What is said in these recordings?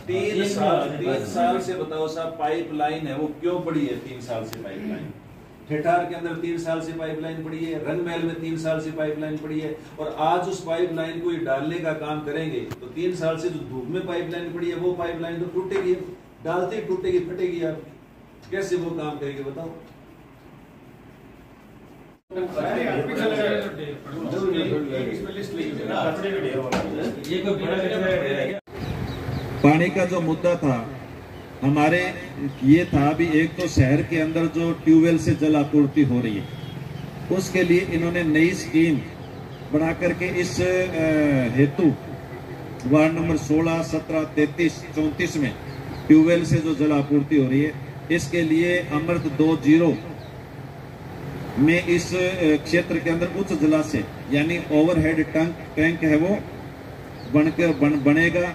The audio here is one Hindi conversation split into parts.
तीन साल से बताओ साहब पाइपलाइन है वो क्यों पड़ी है? 3 साल से पाइपलाइन, ठेठार के अंदर 3 साल से पाइपलाइन पड़ी है, रंगमहल में 3 साल से पाइपलाइन पड़ी है, और आज उस पाइपलाइन को डालने का काम करेंगे तो 3 साल से जो धूप में पाइपलाइन पड़ी है वो पाइपलाइन तो टूटेगी, डालते ही टूटेगी, फटेगी। आप कैसे वो काम करेंगे बताओ? पानी का जो मुद्दा था हमारे ये था भी, एक तो शहर के अंदर जो ट्यूबवेल से जल आपूर्ति हो रही है उसके लिए इन्होंने नई स्कीम बना करके इस हेतु वार्ड नंबर 16, 17, 33, 34 में ट्यूबवेल से जो जल आपूर्ति हो रही है इसके लिए अमृत 2.0 में इस क्षेत्र के अंदर उच्च जलाशय यानी ओवरहेड टैंक है वो बनेगा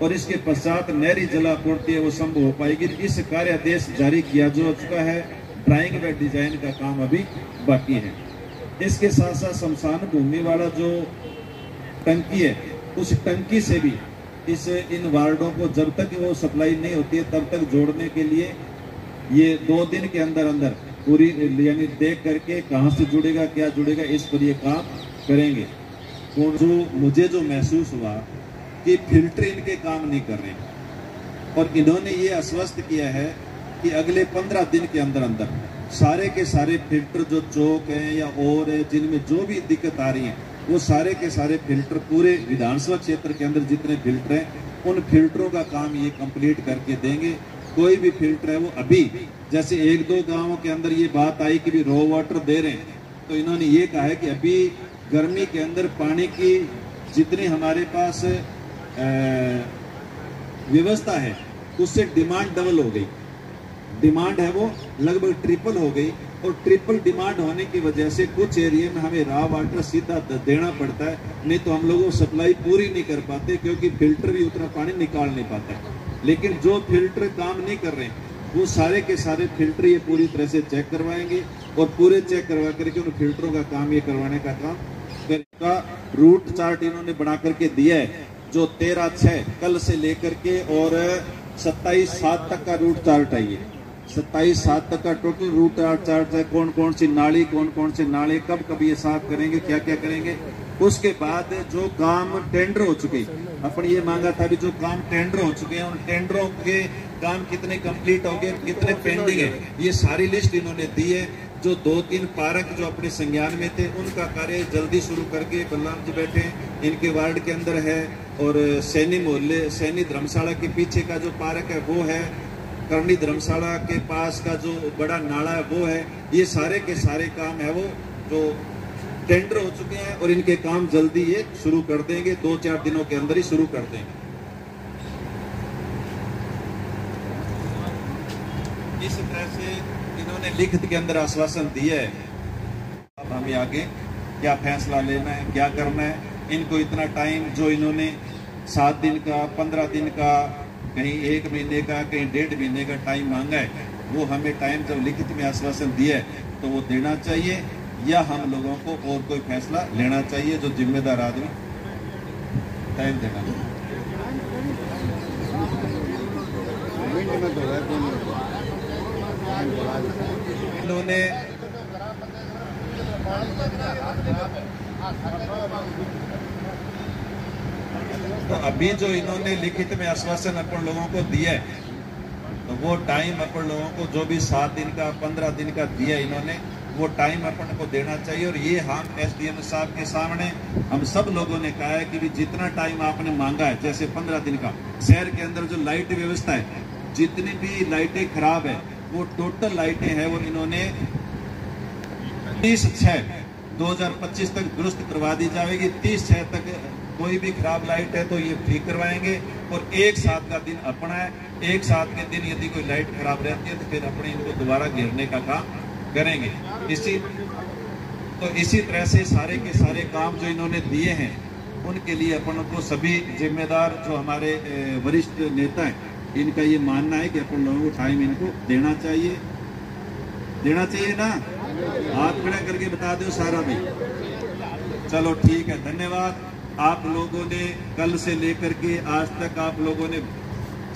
और इसके पश्चात नहरी जलापूर्ति है वो संभव हो पाएगी। इस कार्यादेश जारी किया जो चुका है, ड्राइंग व डिजाइन का काम अभी बाकी है। इसके साथ साथ शमशान भूमि वाला जो टंकी है उस टंकी से भी इन वार्डों को जब तक वो सप्लाई नहीं होती है तब तक जोड़ने के लिए ये 2 दिन के अंदर अंदर पूरी यानी देख करके कहाँ से जुड़ेगा क्या जुड़ेगा इस पर ये काम करेंगे। और मुझे जो महसूस हुआ कि फिल्टर इनके काम नहीं कर रहे और इन्होंने ये आश्वस्त किया है कि अगले 15 दिन के अंदर अंदर सारे के सारे फिल्टर जो चौक हैं या और है जिनमें जो भी दिक्कत आ रही है वो सारे के सारे फिल्टर पूरे विधानसभा क्षेत्र के अंदर जितने फिल्टर हैं उन फिल्टरों का काम ये कंप्लीट करके देंगे। कोई भी फिल्टर है वो अभी जैसे 1-2 गांवों के अंदर ये बात आई कि भी रो वाटर दे रहे हैं तो इन्होंने ये कहा है कि अभी गर्मी के अंदर पानी की जितनी हमारे पास व्यवस्था है उससे डिमांड डबल हो गई, डिमांड है वो लगभग ट्रिपल हो गई और ट्रिपल डिमांड होने की वजह से कुछ एरिया में हमें रॉ वाटर सीधा देना पड़ता है, नहीं तो हम लोगों को सप्लाई पूरी नहीं कर पाते क्योंकि फिल्टर भी उतना पानी निकाल नहीं पाता है। लेकिन जो फिल्टर काम नहीं कर रहे हैं वो सारे के सारे फिल्टर ये पूरी तरह से चेक करवाएंगे और पूरे चेक करवा करके उन फिल्टरों का काम ये करवाने का काम का रूट चार्ट इन्होंने बना करके दिया है जो 13/6 कल से लेकर के और 27/7 तक का रूट चार्ट है। ये 27/7 तक का टोटल रूट चार्ट है, कौन कौन सी नाली कौन कौन से नाले कब कब ये साफ करेंगे क्या क्या करेंगे। उसके बाद जो काम टेंडर हो चुके अपन ये मांगा था भी जो काम टेंडर हो चुके हैं उन टेंडरों के काम कितने कंप्लीट हो गए कितने पेंडिंग है ये सारी लिस्ट इन्होंने दी है। जो 2-3 पार्क जो अपने संज्ञान में थे उनका कार्य जल्दी शुरू करके बलराम जी बैठे इनके वार्ड के अंदर है और सैनी मोहल्ले सैनी धर्मशाला के पीछे का जो पार्क है वो है, करनी धर्मशाला के पास का जो बड़ा नाला है वो है। ये सारे के सारे काम है वो जो टेंडर हो चुके हैं और इनके काम जल्दी ये शुरू कर देंगे, 2-4 दिनों के अंदर ही शुरू कर देंगे। इस तरह से इन्होंने लिखित के अंदर आश्वासन दिया है। अब हमें आगे क्या फैसला लेना है क्या करना है, इनको इतना टाइम जो इन्होंने 7 दिन का 15 दिन का कहीं 1 महीने का कहीं 1.5 महीने का टाइम मांगा है वो हमें टाइम जब लिखित में आश्वासन दिया है तो वो देना चाहिए या हम लोगों को और कोई फैसला लेना चाहिए जो जिम्मेदार आदमी टाइम देना चाहिए। इन्होंने तो अभी जो इन्होंने लिखित में आश्वासन अपन लोगों को दिया है तो वो टाइम अपन लोगों को जो भी 7 दिन का 15 दिन का दिया इन्होंने वो टाइम अपन को देना चाहिए। और ये हम एसडीएम साहब के सामने हम सब लोगों ने कहा है कि भी जितना टाइम आपने मांगा है जैसे 15 दिन का, शहर के अंदर जो लाइट व्यवस्था है जितनी भी लाइटें खराब है वो टोटल लाइटें हैं वो इन्होंने 30/6/2025 तक दुरुस्त करवा दी जाएगी। 30/6 तक कोई भी खराब लाइट है तो ये ठीक करवाएंगे और 1/7 का दिन अपना है। 1/7 के दिन यदि कोई लाइट खराब रहती है तो फिर अपने इनको दोबारा घेरने का काम करेंगे। इसी तरह से सारे के सारे काम जो इन्होंने दिए हैं उनके लिए अपन को सभी जिम्मेदार जो हमारे वरिष्ठ नेता हैं इनका ये मानना है कि अपन लोगों को टाइम इनको देना चाहिए ना। हाथ खड़ा करके बता दो सारा भी चलो ठीक है, धन्यवाद। आप लोगों ने कल से लेकर के आज तक आप लोगों ने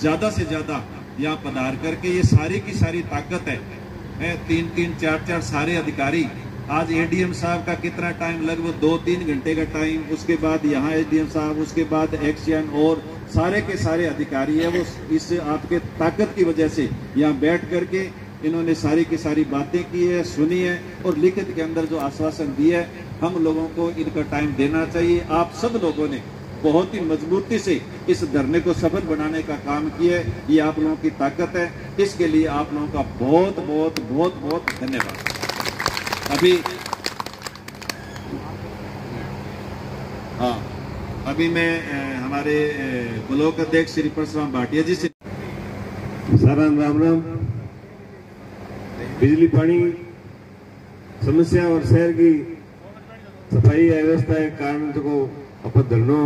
ज्यादा से ज्यादा यहाँ पधार करके ये सारी की सारी ताकत है 3-3, 4-4 सारे अधिकारी। आज एडीएम साहब का कितना टाइम, लगभग 2-3 घंटे का टाइम, उसके बाद यहाँ एडीएम साहब, उसके बाद एक्शन और सारे के सारे अधिकारी है वो इस आपके ताकत की वजह से यहाँ बैठ करके इन्होंने सारी की सारी बातें की है, सुनी है और लिखित के अंदर जो आश्वासन दिया है, हम लोगों को इनका टाइम देना चाहिए। आप सब लोगों ने बहुत ही मजबूती से इस धरने को सफल बनाने का काम किया है, ये आप लोगों की ताकत है। इसके लिए आप लोगों का बहुत बहुत बहुत बहुत धन्यवाद। अभी मैं हमारे ब्लॉक अध्यक्ष श्री परशुराम भाटिया जी से साराम राम राम। बिजली पानी समस्या और शहर की सफाई व्यवस्था के कारण जो अपन धरनो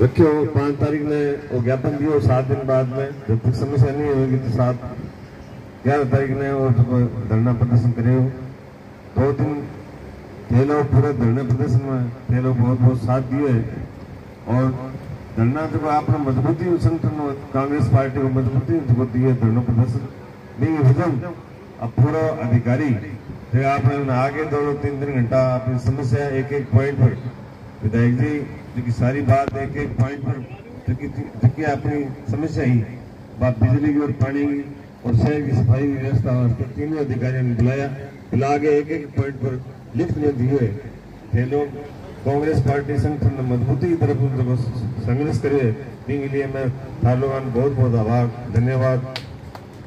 रखियो 5 तारीख ने वो ज्ञापन दियो, 7 दिन बाद में जब तक समस्या नहीं होगी तो 11 तारीख ने वो धरना प्रदर्शन करे। 2 दिन थे लोग पूरे धरना प्रदर्शन में थे लोग बहुत बहुत साथ दिए और धरना जो आपने मजबूती संगठन कांग्रेस पार्टी को मजबूती जो दी है धरना प्रदर्शन नहीं विजन। अब पूरा अधिकारी जो आपने आगे 2-3 घंटा अपनी समस्या एक पॉइंट पर विधायक जी जो की सारी बात एक पॉइंट पर जो की अपनी समस्या ही बात बिजली की और पानी की और शहर की सफाई व्यवस्था वास्ते तीनों अधिकारियों ने बुला के एक पॉइंट पर लिफ्ट में दिए थे लोग। कांग्रेस पार्टी संगठन मजबूती की तरफ संघर्ष करे, इसके लिए मैं थार लोगों का बहुत बहुत आभार धन्यवाद।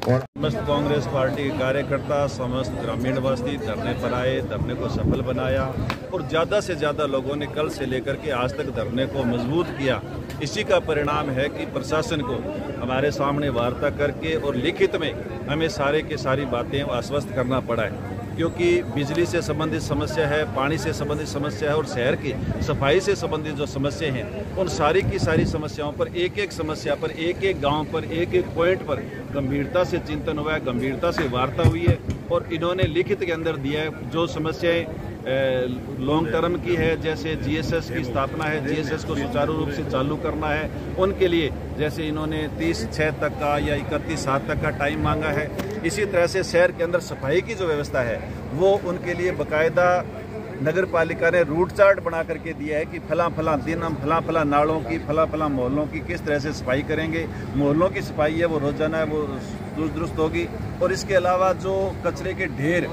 और समस्त कांग्रेस पार्टी के कार्यकर्ता समस्त ग्रामीणवासी धरने पर आए, धरने को सफल बनाया और ज़्यादा से ज़्यादा लोगों ने कल से लेकर के आज तक धरने को मजबूत किया। इसी का परिणाम है कि प्रशासन को हमारे सामने वार्ता करके और लिखित में हमें सारे के सारी बातें आश्वस्त करना पड़ा है, क्योंकि बिजली से संबंधित समस्या है, पानी से संबंधित समस्या है और शहर की सफाई से संबंधित जो समस्या हैं उन सारी की सारी समस्याओं पर एक समस्या पर एक गांव पर एक पॉइंट पर गंभीरता से चिंतन हुआ है, गंभीरता से वार्ता हुई है और इन्होंने लिखित के अंदर दिया है जो समस्याएं लॉन्ग टर्म की है, जैसे जीएसएस की स्थापना है, जीएसएस को सुचारू रूप से चालू करना है, उनके लिए जैसे इन्होंने 30/6 तक का या 31/7 तक का टाइम मांगा है। इसी तरह से शहर के अंदर सफाई की जो व्यवस्था है वो उनके लिए बाकायदा नगर पालिका ने रूट चार्ट बना करके दिया है कि फला दिन हम फला नालों की फला मोहल्लों की किस तरह से सफाई करेंगे। मोहल्लों की सफाई है वो रोजाना है वो दुरुस्त होगी और इसके अलावा जो कचरे के ढेर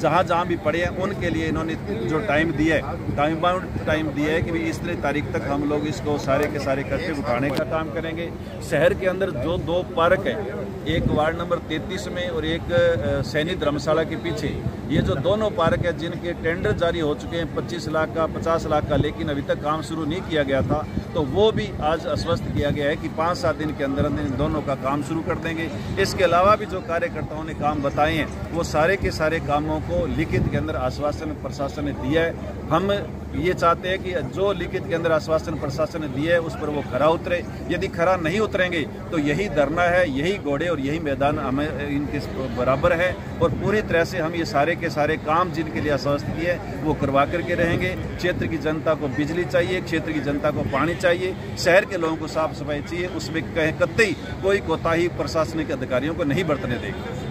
जहाँ भी पड़े हैं उनके लिए इन्होंने जो टाइम दिया है, टाइम बाउंड टाइम दिया है कि भाई इस तारीख तक हम लोग इसको सारे के सारे कचरे उठाने का काम करेंगे। शहर के अंदर जो 2 पार्क है, एक वार्ड नंबर 33 में और एक सैनिक धर्मशाला के पीछे, ये जो दोनों पार्क है जिनके टेंडर जारी हो चुके हैं 25 लाख का 50 लाख का, लेकिन अभी तक काम शुरू नहीं किया गया था, तो वो भी आज आश्वस्त किया गया है कि 5-7 दिन के अंदर इन दोनों का काम शुरू कर देंगे। इसके अलावा भी जो कार्यकर्ताओं ने काम बताए हैं वो सारे के सारे कामों को लिखित के अंदर आश्वासन प्रशासन ने दिया है। हम ये चाहते हैं कि जो लिखित के अंदर आश्वासन प्रशासन ने दिया है उस पर वो खरा उतरे। यदि खरा नहीं उतरेंगे तो यही धरना है, यही घोड़े और यही मैदान हमें इनके बराबर है और पूरी तरह से हम ये सारे के सारे काम जिनके लिए आश्वस्त किए वो करवा करके रहेंगे। क्षेत्र की जनता को बिजली चाहिए, क्षेत्र की जनता को पानी चाहिए, शहर के लोगों को साफ सफाई चाहिए, उसमें कहीं कतई कोई कोताही प्रशासनिक अधिकारियों को नहीं बरतने देंगे।